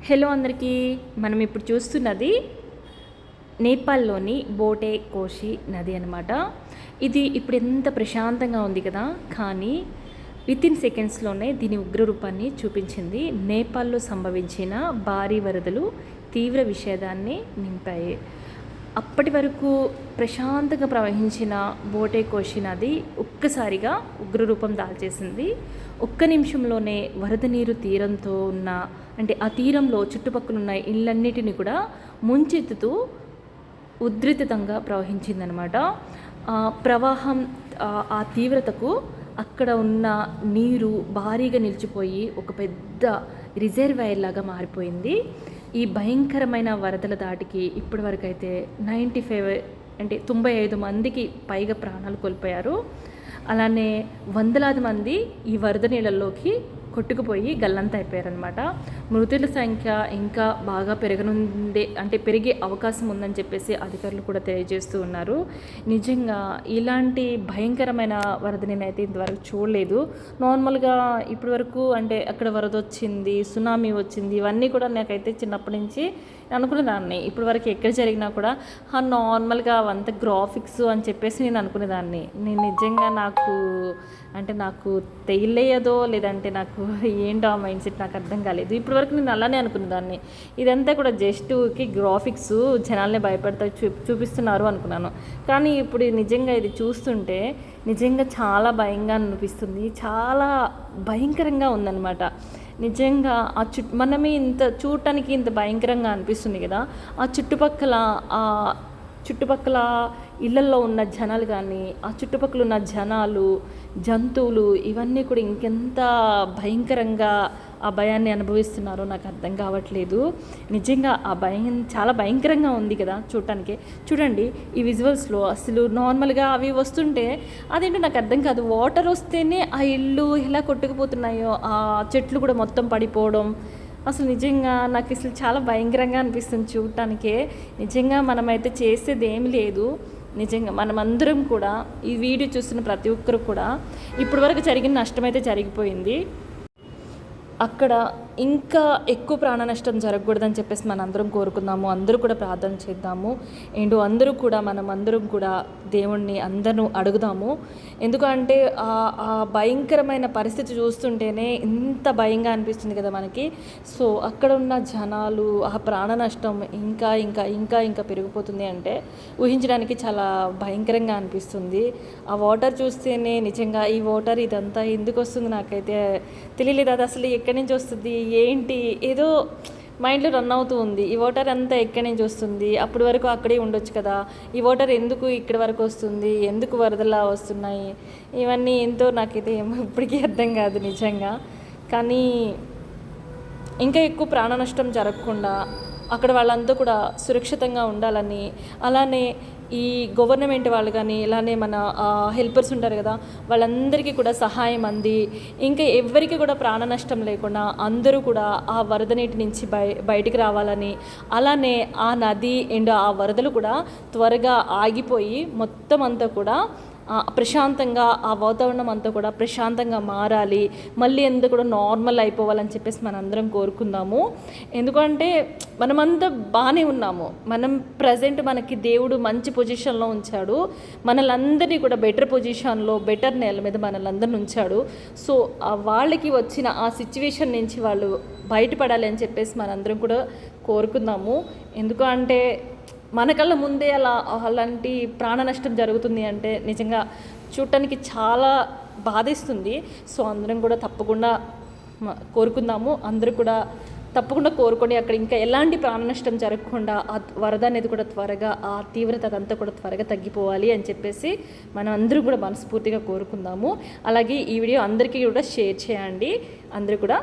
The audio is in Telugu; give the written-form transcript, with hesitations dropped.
హలో అందరికీ. మనం ఇప్పుడు చూస్తున్నది నేపాల్లోని బోటే కోషి నది అనమాట. ఇది ఇప్పుడు ఎంత ప్రశాంతంగా ఉంది కదా, కానీ వితిన్ సెకండ్స్లోనే దీని ఉగ్రరూపాన్ని చూపించింది. నేపాల్లో సంభవించిన భారీ వరదలు తీవ్ర విషాదాన్ని నింపాయి. అప్పటి వరకు ప్రశాంతంగా ప్రవహించిన బోటే కోషి నది ఒక్కసారిగా ఉగ్రరూపం దాల్చేసింది. ఒక్క నిమిషంలోనే వరద నీరు తీరంతో ఉన్న అంటే ఆ తీరంలో చుట్టుపక్కల ఉన్న ఇళ్ళన్నిటిని కూడా ముంచెత్తుతూ ఉధృతంగా ప్రవహించిందనమాట. ప్రవాహం ఆ తీవ్రతకు అక్కడ ఉన్న నీరు భారీగా నిలిచిపోయి ఒక పెద్ద రిజర్వాయర్ లాగా మారిపోయింది. ఈ భయంకరమైన వరదల దాటికి ఇప్పటి వరకు అయితే 95 మందికి పైగా ప్రాణాలు కోల్పోయారు. అలానే వందలాది మంది ఈ వరద నీళ్ళల్లోకి కొట్టుకుపోయి గల్లంత అయిపోయారనమాట. మృతుల సంఖ్య ఇంకా బాగా పెరిగే అవకాశం ఉందని చెప్పేసి అధికారులు కూడా తెలియజేస్తూ ఉన్నారు. నిజంగా ఇలాంటి భయంకరమైన వరద నేనైతే ఇంతవరకు చూడలేదు. నార్మల్గా ఇప్పటి వరకు అంటే అక్కడ వరద వచ్చింది, సునామీ వచ్చింది, ఇవన్నీ కూడా నాకైతే చిన్నప్పటి నుంచి అనుకునేదాన్ని. ఇప్పటి వరకు ఎక్కడ జరిగినా కూడా నార్మల్గా అవంతా గ్రాఫిక్స్ అని చెప్పేసి నేను అనుకునేదాన్ని. నేను నిజంగా నాకు తెలియదో లేదంటే నాకు ఏంటో ఆ మైండ్ సెట్ నాకు అర్థం కాలేదు. ఇప్పటివరకు నేను అలానే అనుకునేదాన్ని. ఇదంతా కూడా జస్ట్కి గ్రాఫిక్స్, జనాల్ని చూపిస్తున్నారు అనుకున్నాను. కానీ ఇప్పుడు నిజంగా ఇది చూస్తుంటే నిజంగా చాలా భయంగా అనిపిస్తుంది. చాలా భయంకరంగా ఉందన్నమాట. నిజంగా మనమే ఇంత చూడటానికి ఇంత భయంకరంగా అనిపిస్తుంది కదా, ఆ చుట్టుపక్కల ఇళ్ళల్లో ఉన్న జనాలు కానీ, ఆ చుట్టుపక్కల ఉన్న జనాలు, జంతువులు ఇవన్నీ కూడా ఇంకెంత భయంకరంగా ఆ భయాన్ని అనుభవిస్తున్నారో నాకు అర్థం కావట్లేదు. నిజంగా ఆ భయం చాలా భయంకరంగా ఉంది కదా చూడటానికి. చూడండి ఈ విజువల్స్లో అసలు నార్మల్గా అవి వస్తుంటే అదేంటో నాకు అర్థం కాదు. వాటర్ వస్తేనే ఆ ఇళ్ళు ఎలా కొట్టుకుపోతున్నాయో, ఆ చెట్లు కూడా మొత్తం పడిపోవడం, అసలు నిజంగా నాకు అసలు చాలా భయంకరంగా అనిపిస్తుంది చూడటానికే. నిజంగా మనమైతే చేసేది ఏమి లేదు. నిజంగా మనమందరం కూడా ఈ వీడియో చూస్తున్న ప్రతి ఒక్కరు కూడా ఇప్పటివరకు జరిగిన నష్టం అయితే జరిగిపోయింది. అక్కడ ఇంకా ఎక్కువ ప్రాణ నష్టం జరగకూడదని చెప్పేసి మనందరం కోరుకుందాము. అందరూ కూడా ప్రార్థన చేద్దాము. మనమందరం కూడా దేవుణ్ణి అందరూ అడుగుదాము. ఎందుకంటే ఆ భయంకరమైన పరిస్థితి చూస్తుంటేనే ఇంత భయంగా అనిపిస్తుంది కదా మనకి. సో అక్కడ ఉన్న జనాలు, ఆ ప్రాణ నష్టం ఇంకా ఇంకా ఇంకా ఇంకా పెరిగిపోతుంది అంటే ఊహించడానికి చాలా భయంకరంగా అనిపిస్తుంది. ఆ వాటర్ చూస్తేనే నిజంగా ఈ వాటర్ ఇదంతా ఎందుకు వస్తుంది నాకైతే తెలియలేదు. అది అసలు ఎక్కడి నుంచి వస్తుంది ఏంటి, ఏదో మైండ్లో రన్ అవుతూ ఉంది. ఈ వాటర్ అంతా ఎక్కడి నుంచి వస్తుంది, అప్పటి వరకు అక్కడే ఉండొచ్చు కదా, ఈ వాటర్ ఎందుకు ఇక్కడి వరకు వస్తుంది, ఎందుకు వరదలా వస్తున్నాయి, ఇవన్నీ ఎంతో నాకైతే ఇప్పటికీ అర్థం కాదు నిజంగా. కానీ ఇంకా ఎక్కువ ప్రాణ నష్టం జరగకుండా అక్కడ వాళ్ళంతా కూడా సురక్షితంగా ఉండాలని, అలానే ఈ గవర్నమెంట్ వాళ్ళు కానీ ఇలానే మన హెల్పర్స్ ఉంటారు కదా, వాళ్ళందరికీ కూడా సహాయం అంది ఇంకా ఎవరికి కూడా ప్రాణ నష్టం లేకుండా అందరూ కూడా ఆ వరద నీటి నుంచి బయటికి రావాలని, అలానే ఆ నది అండ్ ఆ వరదలు కూడా త్వరగా ఆగిపోయి మొత్తం అంతా కూడా ప్రశాంతంగా ఆ వాతావరణం అంతా కూడా ప్రశాంతంగా మారాలి, మళ్ళీ ఎందుకు కూడా నార్మల్ అయిపోవాలని చెప్పేసి మనందరం కోరుకుందాము. ఎందుకంటే మనమంతా బాగానే ఉన్నాము. మనం ప్రజెంట్ మనకి దేవుడు మంచి పొజిషన్లో ఉంచాడు. మనలందరినీ కూడా బెటర్ పొజిషన్లో, బెటర్ నేల మీద మనలందరిని ఉంచాడు. సో వాళ్ళకి వచ్చిన ఆ సిచ్యువేషన్ నుంచి వాళ్ళు బయటపడాలి అని చెప్పేసి మనందరం కూడా కోరుకుందాము. ఎందుకంటే మన కళ్ళ ముందే అలాంటి ప్రాణ నష్టం జరుగుతుంది అంటే నిజంగా చూడటానికి చాలా బాధేస్తుంది. సో అందరం కూడా తప్పకుండా కోరుకుందాము. అందరూ కూడా తప్పకుండా కోరుకొని అక్కడ ఇంకా ఎలాంటి ప్రాణ నష్టం జరగకుండా ఆ వరద అనేది కూడా త్వరగా, ఆ తీవ్రత అదంతా కూడా త్వరగా తగ్గిపోవాలి అని చెప్పేసి మనం అందరూ కూడా మనస్ఫూర్తిగా కోరుకుందాము. అలాగే ఈ వీడియో అందరికీ కూడా షేర్ చేయండి. అందరూ కూడా